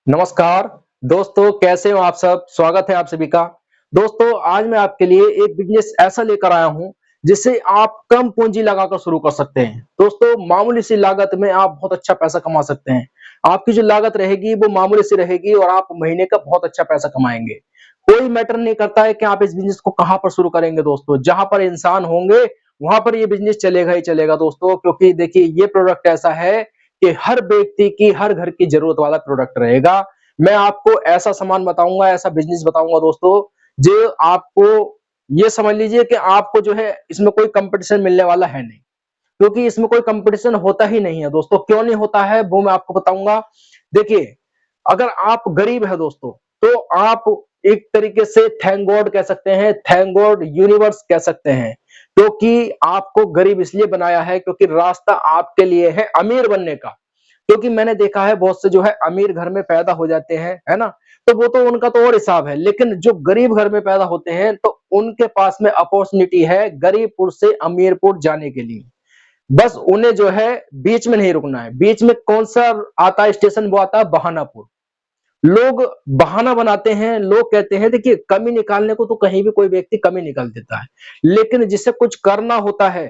नमस्कार दोस्तों, कैसे हो आप सब? स्वागत है आप सभी का। दोस्तों, आज मैं आपके लिए एक बिज़नेस ऐसा लेकर आया हूँ, जिसे आप कम पूँजी लगाकर शुरू कर सकते हैं। दोस्तों, मामूली सी लागत में आप बहुत अच्छा पैसा कमा सकते हैं। आपकी जो लागत रहेगी, वो मामूली सी रहेगी और आप महीने का बहुत अच्छा पैसा कमाएँगे। कोई मैटर नहीं करता है कि आप इस बिज़नेस को कहाँ पर शुरू करेंगे दोस्तों, जहाँ पर इंसान होंगे, वहाँ पर ये बिज़नेस चलेगा ही चलेगा दोस्तों, क्योंकि देखिए ये प्रोडक्ट ऐसा है कि हर व्यक्ति की, हर घर की ज़रूरत वाला प्रोडक्ट रहेगा। मैं आपको ऐसा सामान बताऊँगा, ऐसा बिज़नेस बताऊँगा दोस्तों, जो आपको ये समझ लीजिए कि आपको जो है इसमें कोई कॉम्पिटिशन मिलने वाला है नहीं, क्योंकि इसमें कोई कॉम्पिटिशन होता ही नहीं है दोस्तों। क्यों नहीं होता है वो मैं आपको बताऊँगा। देखिए, अगर आप गरीब हैं दोस्तों, तो आप एक तरीके से थैंक गॉड कह सकते हैं, थैंक गॉड यूनिवर्स कह सकते हैं, क्योंकि आपको गरीब इसलिए बनाया है क्योंकि रास्ता आपके लिए है अमीर बनने का। क्योंकि मैंने देखा है बहुत से जो है अमीर घर में पैदा हो जाते हैं, है ना? तो वो तो उनका तो और हिसाब है, लेकिन जो गरीब घर में पैदा होते हैं, तो उनके पास में अपॉर्च्युनिटी है गरीबपुर से अमीरपुर जाने के लिए। बस उन्हें जो है बीच में नहीं रुकना है। बीच में कौन-सा आता है स्टेशन, वो आता है बहानापुर। लोग बहाना बनाते हैं, लोग कहते हैं देखिए कमी निकालने को तो कहीं भी कोई व्यक्ति कमी निकाल देता है, लेकिन जिसे कुछ करना होता है,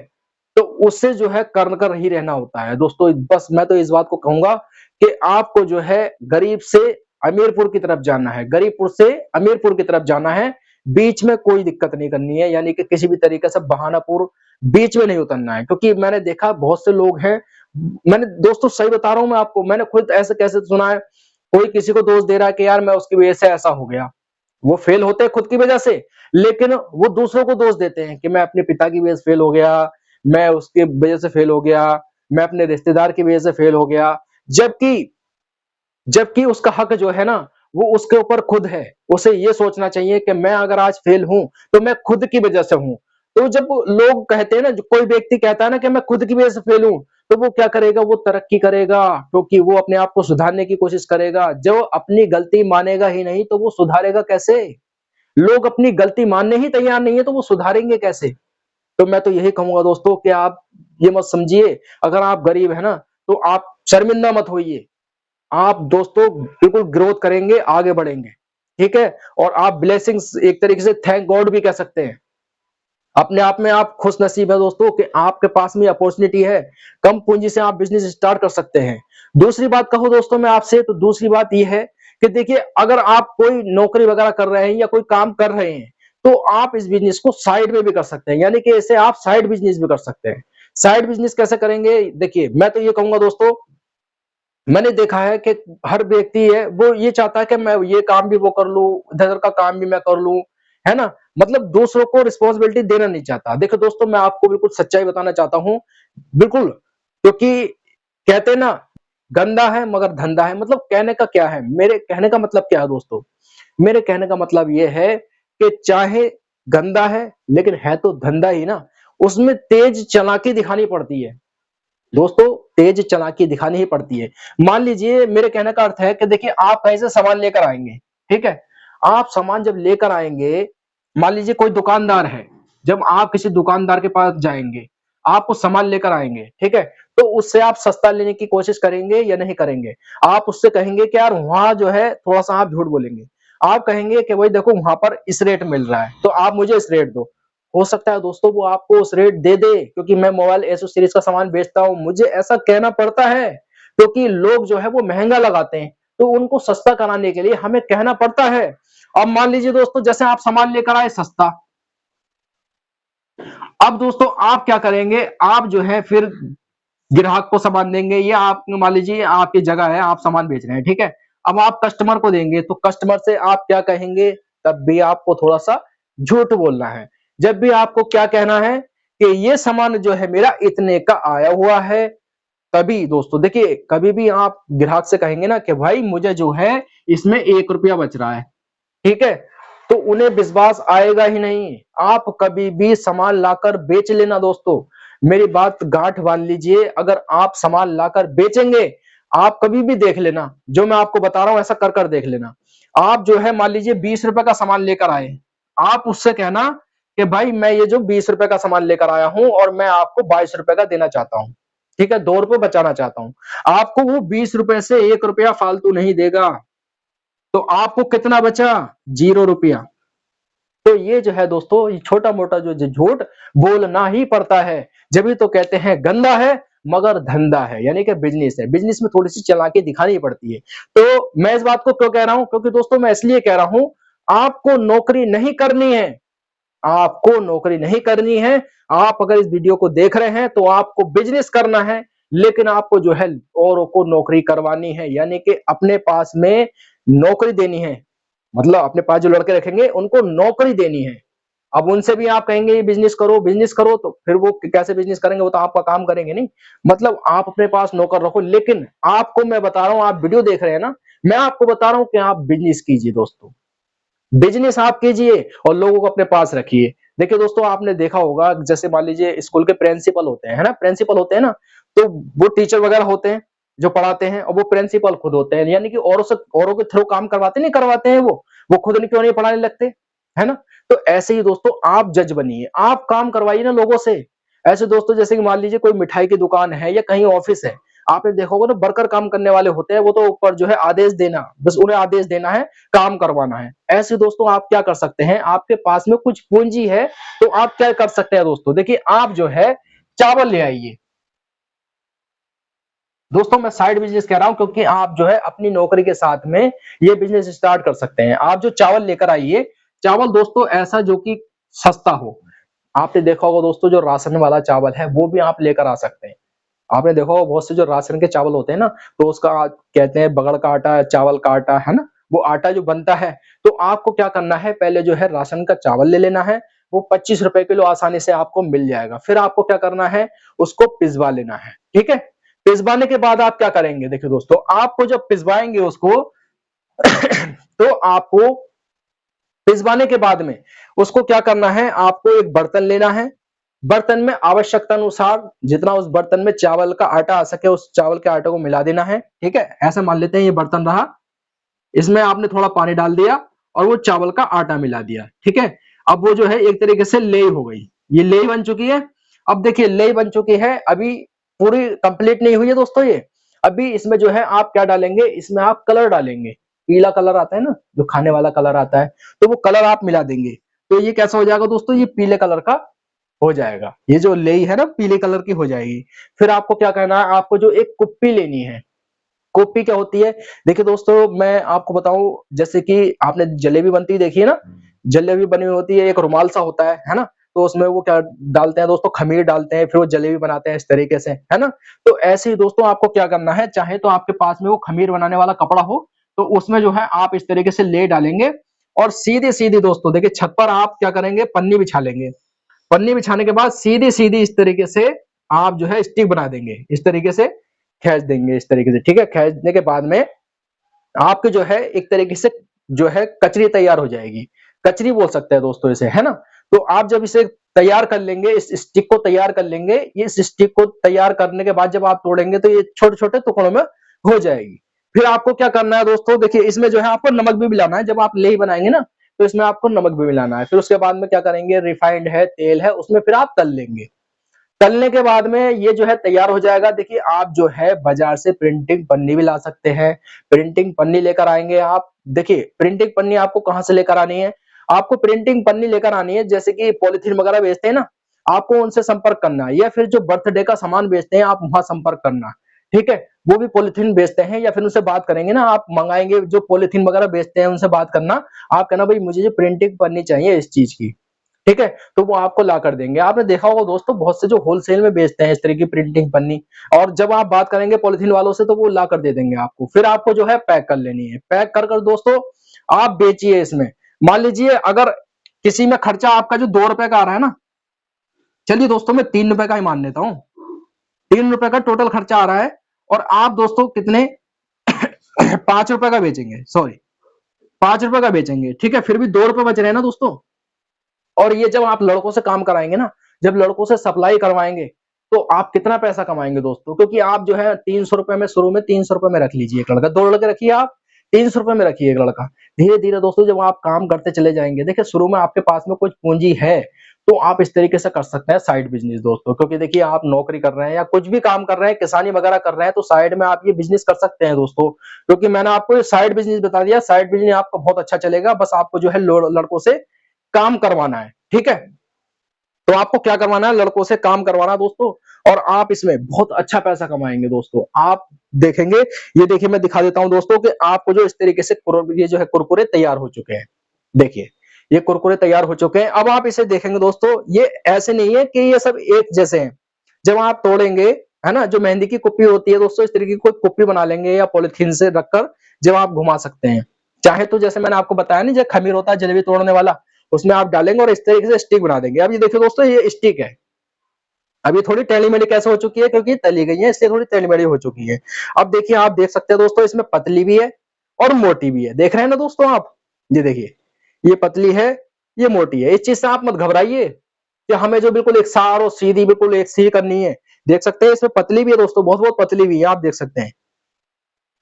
तो उसे जो है कर कर ही रहना होता है। दोस्तों, बस मैं तो इस बात को कहूँगा कि आपको जो है गरीब से अमीरपुर की तरफ जाना है, गरीबपुर से अमीरपुर की तरफ जाना है, बीच में कोई दिक्कत नहीं करनी है, यानी कि किसी भी तरीके से बहानापुर बीच में नहीं उतरना है, क्योंकि मैंने देखा बहुत से लोग हैं, मैंने दोस्तों सही बता रहा हूँ मैं आपको, मैंने खुद ऐसे कैसे सुना है, कोई किसी को दोष दे रहा है कि यार मैं उसकी वजह से ऐसा हो गया। वो फेल होते हैं खुद की वजह से, लेकिन वो दूसरों को दोष देते हैं कि मैं अपने पिता की वजह से फेल हो गया, मैं उसकी वजह से फेल हो गया, मैं अपने रिश्तेदार की वजह से फेल हो गया। जबकि जबकि उसका हक जो है ना, वो उसके ऊपर खुद है। उसे ये सोचना चाहिए कि मैं अगर आज फेल हूँ, तो मैं खुद की वजह से हूँ। तो जब लोग कहते हैं ना, जो कोई व्यक्ति कहता है ना कि मैं खुद की वजह से फेल हूँ, तो वो क्या करेगा? वो तरक्की करेगा, क्योंकि वो अपने आप को सुधारने की कोशिश करेगा। जो अपनी गलती मानेगा ही नहीं, तो वो सुधारेगा कैसे? लोग अपनी गलती मानने ही तैयार नहीं है, तो वो सुधारेंगे कैसे? तो मैं तो यही कहूँगा दोस्तों कि आप ये मत समझिए, अगर आप गरीब हैं ना, तो आप शर्मिंदा मत होइए। आप दोस्तों बिल्कुल ग्रोथ करेंगे, आगे बढ़ेंगे, ठीक है? और आप ब्लेसिंग्स एक तरीके से थैंक गॉड भी कह सकते हैं। अपने आप में आप खुशनसीब हैं दोस्तों कि आपके पास में अपॉर्च्युनिटी है, कम पूँजी से आप बिज़नेस स्टार्ट कर सकते हैं। दूसरी बात कहूँ दोस्तों मैं आपसे, तो दूसरी बात ये है कि देखिए अगर आप कोई नौकरी वगैरह कर रहे हैं या कोई काम कर रहे हैं, तो आप इस बिज़नेस को साइड में भी कर सकते हैं, यानी कि इसे आप साइड बिज़नेस भी कर सकते हैं। साइड बिज़नेस कैसे करेंगे? देखिए, मैं तो ये कहूँगा दोस्तों, मैंने देखा है कि हर व्यक्ति है वो ये चाहता है कि मैं ये काम भी वो कर लूँ, इधर का काम भी मैं कर लूँ, है ना? मतलब दूसरों को रिस्पॉन्सिबिलिटी देना नहीं चाहता। देखो दोस्तों, मैं आपको बिल्कुल सच्चाई बताना चाहता हूँ, बिल्कुल, क्योंकि कहते हैं ना, गंदा है मगर धंधा है, मतलब कहने का क्या है? मेरे कहने का मतलब क्या है दोस्तों? मेरे कहने का मतलब ये है कि चाहे गंदा है, लेकिन है तो धंधा ही ना, उसमें तेज चालाकी दिखानी पड़ती है। दोस्तों, तेज चालाकी दिखानी ही पड़ती है। मान लीजिए, मेरे कहने का अर्थ है कि देखिए आप कहीं से सामान लेकर आएँगे, ठीक है? आप सामान जब लेकर आएँगे, मान लीजिए कोई दुकानदार है, जब आप किसी दुकानदार के पास जाएँगे, आप वो सामान लेकर आएँगे, ठीक है? तो उससे आप सस्ता लेने की कोशिश करेंगे या नहीं करेंगे? आप उससे कहेंगे कि यार वहाँ जो है थोड़ा-सा आप झूठ बोलेंगे। आप कहेंगे कि भाई देखो वहाँ पर इस रेट मिल रहा है, तो आप मुझे इस रेट दो। हो सकता है दोस्तों वो आपको उस रेट दे दे, क्योंकि मैं मोबाइल एसोसीरीज का सामान बेचता हूँ, मुझे ऐसा कहना पड़ता है, क्योंकि लोग जो है वो महँगा लगाते हैं, तो उनको सस्ता कराने के लिए हमें कहना पड़ता है। अब मान लीजिए दोस्तों, जैसे आप सामान लेकर आए सस्ता, अब दोस्तों आप क्या करेंगे? आप जो है फिर ग्राहक को सामान देंगे, या आप मान लीजिए आपकी जगह है, आप सामान बेच रहे हैं, ठीक है? अब आप कस्टमर को देंगे, तो कस्टमर से आप क्या कहेंगे? तब भी आपको थोड़ा-सा झूठ बोलना है। जब भी आपको क्या कहना है कि ये सामान जो है मेरा इतने का आया हुआ है, तभी दोस्तों देखिए, कभी भी आप ग्राहक से कहेंगे ना कि भाई मुझे जो है इसमें ₹1 बच रहा है, ठीक है? तो उन्हें विश्वास आएगा ही नहीं। आप कभी भी सामान लाकर बेच लेना दोस्तों। मेरी बात गांठ बांध लीजिए, अगर आप सामान लाकर बेचेंगे, आप कभी भी देख लेना, जो मैं आपको बता रहा हूँ ऐसा कर कर देख लेना। आप जो है मान लीजिए ₹20 का सामान लेकर आए, आप उससे कहना कि भाई मैं ये जो ₹20 का सामान लेकर आया हूँ और मैं आपको ₹22 का देना चाहता हूँ। ठीक है? ₹2 बचाना चाहता हूँ। आपको वो ₹20 से ₹1 फालतू नहीं देगा। तो आपको कितना बचा? 0 रुपया। तो ये जो है दोस्तों, ये छोटा मोटा जो झूठ बोलना ही पड़ता है, जब तो कहते हैं गंदा है मगर धंधा है, यानी कि बिजनेस है। बिजनेस में थोड़ी सी चालाकी दिखानी पड़ती है। तो मैं इस बात को क्यों कह रहा हूं? क्योंकि दोस्तों मैं इसलिए कह रहा हूं, आपको नौकरी नहीं करनी है, आपको नौकरी नहीं करनी है। आप अगर इस वीडियो को देख रहे हैं तो आपको बिजनेस करना है, लेकिन आपको जो है औरों को नौकरी करवानी है, यानी कि अपने पास में नौकरी देनी है। मतलब अपने पास जो लड़के रखेंगे उनको नौकरी देनी है। अब उनसे भी आप कहेंगे ये बिजनेस करो, तो फिर वो कैसे बिजनेस करेंगे? वो तो आपका काम करेंगे नहीं। मतलब आप अपने पास नौकर रखो, लेकिन आपको मैं बता रहा हूं, आप वीडियो देख रहे हैं ना, मैं आपको बता रहा हूं कि आप बिजनेस कीजिए दोस्तों। बिजनेस आप कीजिए और लोगों को अपने पास रखिए। देखिए दोस्तों, आपने देखा होगा, जैसे मान लीजिए स्कूल के प्रिंसिपल होते हैं, है ना, प्रिंसिपल होते हैं ना, तो वो टीचर वगैरह होते हैं जो पढ़ाते हैं, और वो प्रिंसिपल खुद होते हैं, यानी कि औरों के थ्रू काम करवाते नहीं करवाते हैं वो खुद नहीं, क्यों नहीं पढ़ाने लगते, है ना? तो ऐसे ही दोस्तों आप जज बनिए, आप काम करवाइए ना लोगों से। ऐसे दोस्तों, जैसे कि मान लीजिए कोई मिठाई की दुकान है या कहीं ऑफिस है, आपने देखा होगा ना, वर्कर काम करने वाले होते हैं, वो तो ऊपर जो है आदेश देना, बस उन्हें आदेश देना है, काम करवाना है। ऐसे दोस्तों आप क्या कर सकते हैं, आपके पास में कुछ पूंजी है, तो आप क्या कर सकते हैं दोस्तों? देखिए, आप जो है चावल ले आइए। दोस्तों मैं साइड बिजनेस कह रहा हूं, क्योंकि आप जो है अपनी नौकरी के साथ में ये बिजनेस स्टार्ट कर सकते हैं। आप जो चावल लेकर आइए, चावल दोस्तों ऐसा जो कि सस्ता हो। आपने देखा होगा दोस्तों, जो राशन वाला चावल है वो भी आप लेकर आ सकते हैं। आपने देखा होगा बहुत से जो राशन के चावल होते हैं ना, तो उसका कहते हैं बगड़ का आटा, चावल का आटा, है ना, वो आटा जो बनता है। तो आपको क्या करना है, पहले जो है राशन का चावल ले लेना है, वो 25 रुपए किलो आसानी से आपको मिल जाएगा। फिर आपको क्या करना है, उसको पिसवा लेना है, ठीक है। पिसवाने के बाद आप क्या करेंगे, देखिए दोस्तों, आपको जब पिसवाएंगे उसको तो आपको पिसवाने के बाद में उसको क्या करना है, आपको एक बर्तन लेना है। बर्तन में आवश्यकता अनुसार जितना उस बर्तन में चावल का आटा आ सके, उस चावल के आटे को मिला देना है, ठीक है। ऐसे मान लेते हैं ये बर्तन रहा, इसमें आपने थोड़ा पानी डाल दिया और वो चावल का आटा मिला दिया, ठीक है। अब वो जो है एक तरीके से लेई हो गई, ये लेई बन चुकी है। अब देखिए लेई बन चुकी है, अभी पूरी कंप्लीट नहीं हुई है दोस्तों ये। अभी इसमें जो है आप क्या डालेंगे, इसमें आप कलर डालेंगे। पीला कलर आता है ना, जो खाने वाला कलर आता है, तो वो कलर आप मिला देंगे। तो ये कैसा हो जाएगा दोस्तों, ये पीले कलर का हो जाएगा। ये जो लेई है ना, पीले कलर की हो जाएगी। फिर आपको क्या करना है, आपको जो एक कुप्पी लेनी है। कुप्पी क्या होती है, देखिए दोस्तों मैं आपको बताऊं, जैसे कि आपने जलेबी बनती देखी है ना, जलेबी बनी हुई होती है, एक रुमाल सा होता है ना, तो उसमें वो क्या डालते हैं दोस्तों, खमीर डालते हैं, फिर वो जलेबी बनाते हैं इस तरीके से, है ना। तो ऐसे ही दोस्तों आपको क्या करना है, चाहे तो आपके पास में वो खमीर बनाने वाला कपड़ा हो, तो उसमें जो है आप इस तरीके से ले डालेंगे, और सीधी सीधी दोस्तों देखिए छत पर आप क्या करेंगे, पन्नी बिछा लेंगे। पन्नी बिछाने के बाद सीधी सीधी इस तरीके से आप जो है स्टिक बना देंगे, इस तरीके से खींच देंगे, इस तरीके से, ठीक है। खींचने के बाद में आपके जो है एक तरीके से जो है कचरी तैयार हो जाएगी। कचरी बोल सकते हैं दोस्तों इसे, है ना। तो आप जब इसे तैयार कर लेंगे, इस स्टिक को तैयार कर लेंगे, इस स्टिक को तैयार करने के बाद जब आप तोड़ेंगे तो ये छोटे छोटे टुकड़ों में हो जाएगी। फिर आपको क्या करना है दोस्तों, देखिए इसमें जो है आपको नमक भी मिलाना है। जब आप लेही बनाएंगे ना, तो इसमें आपको नमक भी मिलाना है। फिर उसके बाद में क्या करेंगे, रिफाइंड है, तेल है, उसमें फिर आप तल लेंगे। तलने के बाद में ये जो है तैयार हो जाएगा। देखिए आप जो है बाजार से प्रिंटिंग पन्नी भी ला सकते हैं। प्रिंटिंग पन्नी लेकर आएंगे आप। देखिए प्रिंटिंग पन्नी आपको कहां से लेकर आनी है, आपको प्रिंटिंग पन्नी लेकर आनी है, जैसे कि पॉलिथीन वगैरह बेचते हैं ना, आपको उनसे संपर्क करना है, या फिर जो बर्थडे का सामान बेचते हैं आप वहां संपर्क करना, ठीक है। वो भी पॉलिथीन बेचते हैं, या फिर उनसे बात करेंगे ना, आप मंगाएंगे, जो पॉलिथीन वगैरह बेचते हैं उनसे बात करना। आप कहना भाई मुझे जो प्रिंटिंग पन्नी चाहिए इस चीज की, ठीक है, तो वो आपको ला कर देंगे। आपने देखा होगा दोस्तों बहुत से जो होलसेल में बेचते हैं इस तरह की प्रिंटिंग पन्नी, और जब आप बात करेंगे पॉलिथीन वालों से तो वो ला कर दे देंगे आपको। फिर आपको जो है पैक कर लेनी है। पैक कर कर दोस्तों आप बेचिए इसमें। मान लीजिए अगर किसी में खर्चा आपका जो 2 रुपए का आ रहा है ना, चलिए दोस्तों मैं 3 रुपए का ही मान लेता हूँ, 3 रुपए का टोटल खर्चा आ रहा है, और आप दोस्तों कितने 5 रुपए का बेचेंगे, सॉरी 5 रुपए का बेचेंगे, ठीक है, फिर भी 2 रुपए बच रहे हैं ना दोस्तों। और ये जब आप लड़कों से काम कराएंगे ना, जब लड़कों से सप्लाई करवाएंगे, तो आप कितना पैसा कमाएंगे दोस्तों, क्योंकि आप जो है 300 रुपए में, शुरू में 300 रुपए में रख लीजिए एक लड़का, 2 लड़के रखिए आप, 300 रुपए में रखिए एक लड़का। धीरे धीरे दोस्तों जब आप काम करते चले जाएंगे, देखिए शुरू में आपके पास में कुछ पूंजी है, तो आप इस तरीके से कर सकते हैं साइड बिजनेस दोस्तों। क्योंकि देखिए आप नौकरी कर रहे हैं या कुछ भी काम कर रहे हैं, किसानी वगैरह कर रहे हैं, तो साइड में आप ये बिजनेस कर सकते हैं दोस्तों। क्योंकि मैंने आपको ये साइड बिजनेस बता दिया, साइड बिजनेस आपको बहुत अच्छा चलेगा। बस आपको जो है लड़कों से काम करवाना है, ठीक है। तो आपको क्या करवाना है, लड़कों से काम करवाना दोस्तों, और आप इसमें बहुत अच्छा पैसा कमाएंगे दोस्तों। आप देखेंगे, ये देखिए मैं दिखा देता हूं दोस्तों कि आपको जो इस तरीके से ये जो है कुरकुरे तैयार हो चुके हैं। देखिए ये कुरकुरे तैयार हो चुके हैं। अब आप इसे देखेंगे दोस्तों, ये ऐसे नहीं है कि ये सब एक जैसे हैं। जब आप तोड़ेंगे, है ना, जो मेहंदी की कुप्पी होती है दोस्तों, इस तरीके की कोई कुप्पी बना लेंगे या पॉलिथीन से रखकर जब आप घुमा सकते हैं। चाहे तो जैसे मैंने आपको बताया नहीं, जो खमीर होता है जलेबी तोड़ने वाला, उसमें आप डालेंगे और इस तरीके से स्टिक बना देंगे। अब ये देखिए दोस्तों, ये स्टिक है। अब ये थोड़ी टेढ़ी मेढ़ी कैसे हो चुकी है, क्योंकि तली गई है, इसलिए थोड़ी टेढ़ी मेढ़ी हो चुकी है। अब देखिए, आप देख सकते हैं दोस्तों, इसमें पतली भी है और मोटी भी है। देख रहे हैं ना दोस्तों आप, ये देखिए, ये पतली है, ये मोटी है। इस चीज से आप मत घबराइए कि हमें जो बिल्कुल एक सार और सीधी बिल्कुल एक सी करनी है। देख सकते हैं इसमें पतली भी है दोस्तों, बहुत बहुत पतली भी है, आप देख सकते हैं।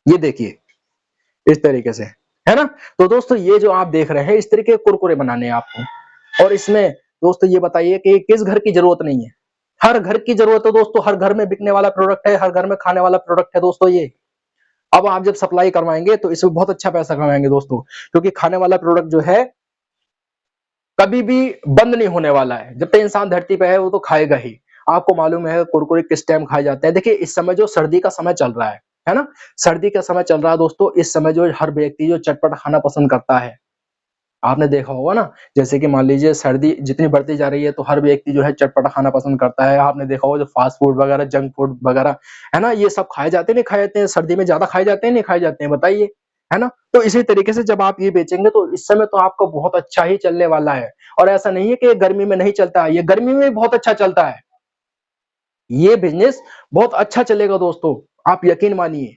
ये देखिए इस तरीके से, है ना। तो दोस्तों ये जो आप देख रहे हैं, इस तरीके के कुरकुरे बनाने हैं आपको। और इसमें दोस्तों ये बताइए कि किस घर की जरूरत नहीं है। हर घर की जरूरत है दोस्तों, हर घर में बिकने वाला प्रोडक्ट है, हर घर में खाने वाला प्रोडक्ट है दोस्तों ये। अब आप जब सप्लाई करवाएंगे तो इसमें बहुत अच्छा पैसा कमाएंगे दोस्तों। क्योंकि खाने वाला प्रोडक्ट जो है कभी भी बंद नहीं होने वाला है। जब तक इंसान धरती पे है वो तो खाएगा ही। आपको मालूम है कुरकुरे किस टाइम खाए जाते हैं। देखिए इस समय जो सर्दी का समय चल रहा है ना, सर्दी का समय चल रहा है दोस्तों। इस समय जो हर व्यक्ति जो चटपटा खाना पसंद करता है, आपने देखा होगा ना। जैसे कि मान लीजिए सर्दी जितनी बढ़ती जा रही है तो हर व्यक्ति जो है चटपटा खाना पसंद करता है। आपने देखा होगा जो फास्ट फूड वगैरह, जंक फूड वगैरह, है ना, ये सब खाए जाते हैं नहीं खाए जाते हैं, सर्दी में ज्यादा खाए जाते हैं नहीं खाए जाते हैं, बताइए, है ना। तो इसी तरीके से जब आप ये बेचेंगे तो इस समय तो आपको बहुत अच्छा ही चलने वाला है। और ऐसा नहीं है कि गर्मी में नहीं चलता है, ये गर्मी में भी बहुत अच्छा चलता है। ये बिजनेस बहुत अच्छा चलेगा दोस्तों, आप यकीन मानिए।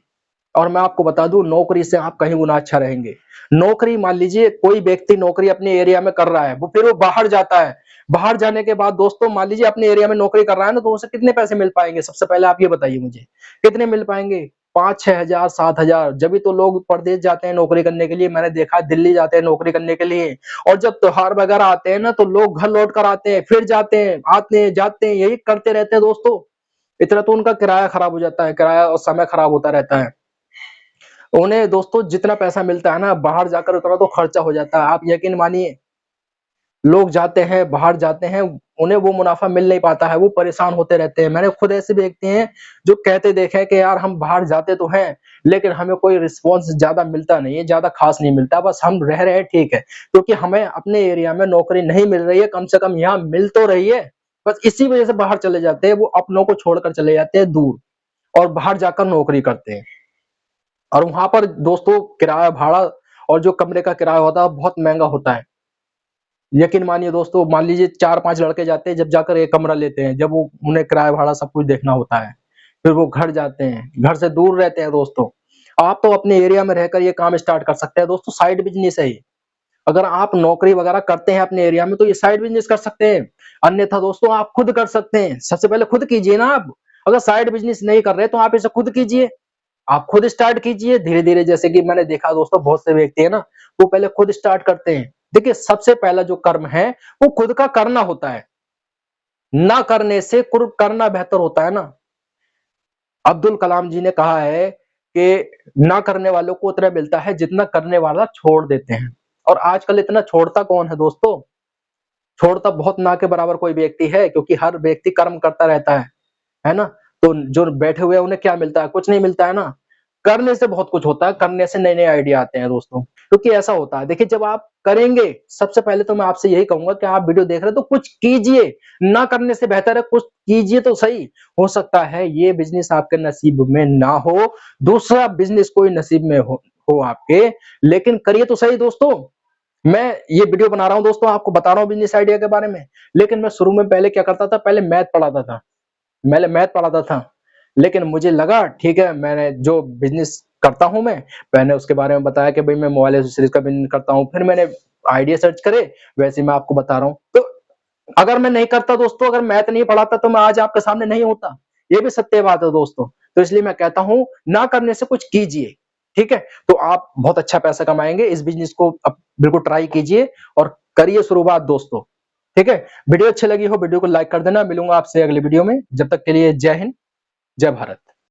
और मैं आपको बता दूं, नौकरी से आप कहीं गुना अच्छा रहेंगे। नौकरी, मान लीजिए कोई व्यक्ति नौकरी अपने एरिया में कर रहा है, वो फिर वो बाहर जाता है। बाहर जाने के बाद दोस्तों, मान लीजिए अपने एरिया में नौकरी कर रहा है ना, तो उसे कितने पैसे मिल पाएंगे? सबसे पहले आप ये बताइए मुझे, कितने मिल पाएंगे? 5-6 हजार, 7 हजार। जब भी तो लोग प्रदेश जाते हैं नौकरी करने के लिए। मैंने देखा दिल्ली जाते हैं नौकरी करने के लिए। और जब त्योहार वगैरह आते हैं ना, तो लोग घर लौट कर आते हैं, फिर जाते हैं, आते हैं, जाते हैं, यही करते रहते हैं दोस्तों। इतना तो उनका किराया खराब हो जाता है, किराया और समय खराब होता रहता है। उन्हें दोस्तों जितना पैसा मिलता है ना, बाहर जाकर उतना तो खर्चा हो जाता है। आप यकीन मानिए, लोग जाते हैं, बाहर जाते हैं, उन्हें वो मुनाफा मिल नहीं पाता है, वो परेशान होते रहते हैं। मैंने खुद ऐसे व्यक्ति हैं जो कहते देखे हैं कि यार हम बाहर जाते तो हैं, लेकिन हमें कोई रिस्पॉन्स ज्यादा मिलता नहीं है, ज्यादा खास नहीं मिलता, बस हम रह रहे हैं, ठीक है। क्योंकि हमें अपने एरिया में नौकरी नहीं मिल रही है, कम से कम यहाँ मिल तो रही है। बस इसी वजह से बाहर चले जाते हैं, वो अपनों को छोड़कर चले जाते हैं दूर, और बाहर जाकर नौकरी करते हैं। और वहां पर दोस्तों किराया भाड़ा और जो कमरे का किराया होता है बहुत महंगा होता है। यकीन मानिए दोस्तों, मान लीजिए 4-5 लड़के जाते हैं, जब जाकर एक कमरा लेते हैं, जब वो उन्हें किराया भाड़ा सब कुछ देखना होता है, फिर वो घर जाते हैं, घर से दूर रहते हैं दोस्तों। आप तो अपने एरिया में रहकर ये काम स्टार्ट कर सकते हैं दोस्तों, साइड बिजनेस है ये। अगर आप नौकरी वगैरह करते हैं अपने एरिया में तो ये साइड बिजनेस कर सकते हैं। अन्यथा दोस्तों आप खुद कर सकते हैं। सबसे पहले खुद कीजिए ना आप। अगर साइड बिजनेस नहीं कर रहे तो आप इसे खुद कीजिए। आप खुद स्टार्ट कीजिए धीरे-धीरे। जैसे कि मैंने देखा दोस्तों, बहुत से व्यक्ति है ना, वो पहले खुद स्टार्ट करते हैं। देखिए सबसे पहला जो कर्म है वो खुद का करना होता है। ना करने से करना बेहतर होता है ना। अब्दुल कलाम जी ने कहा है कि ना करने वालों को उतना मिलता है जितना करने वाला छोड़ देते हैं। और आजकल इतना छोड़ता कौन है दोस्तों? छोड़ता बहुत ना के बराबर कोई व्यक्ति है, क्योंकि हर व्यक्ति कर्म करता रहता है ना। तो जो बैठे हुए हैं उन्हें क्या मिलता है? कुछ नहीं मिलता है ना। करने से बहुत कुछ होता है, करने से नए नए आइडिया आते हैं दोस्तों। क्योंकि ऐसा होता है, देखिए जब आप करेंगे, सबसे पहले तो मैं आपसे यही कहूंगा कि आप वीडियो देख रहे हैं तो कुछ कीजिए। ना करने से बेहतर है कुछ कीजिए तो सही। हो सकता है ये बिजनेस आपके नसीब में ना हो, दूसरा बिजनेस कोई नसीब में हो आपके, लेकिन करिए तो सही दोस्तों। मैं ये वीडियो बना रहा हूं दोस्तों, आपको बता रहा हूं बिजनेस आइडिया के बारे में। लेकिन मैं शुरू में पहले क्या करता था, पहले मैथ पढ़ाता था। मैंने मैथ पढ़ाता था, लेकिन मुझे लगा ठीक है, मैंने जो बिजनेस करता हूं मैंने उसके बारे में बताया कि भाई मैं मोबाइल एसेसरीज का बिजनेस करता हूं। फिर मैंने आइडिया सर्च करे, वैसे मैं आपको बता रहा हूं। तो अगर मैं नहीं करता दोस्तों, अगर मैथ नहीं पढ़ाता तो मैं आज आपके सामने नहीं होता। ये भी सत्य बात है दोस्तों। तो इसलिए मैं कहता हूं, ना करने से कुछ कीजिए, ठीक है। तो आप बहुत अच्छा पैसा कमाएंगे। इस बिजनेस को बिल्कुल ट्राई कीजिए और करिए शुरुआत दोस्तों। ठीक है, वीडियो अच्छी लगी हो वीडियो को लाइक कर देना। मिलूंगा आपसे अगले वीडियो में, जब तक के लिए जय हिंद, जय भारत।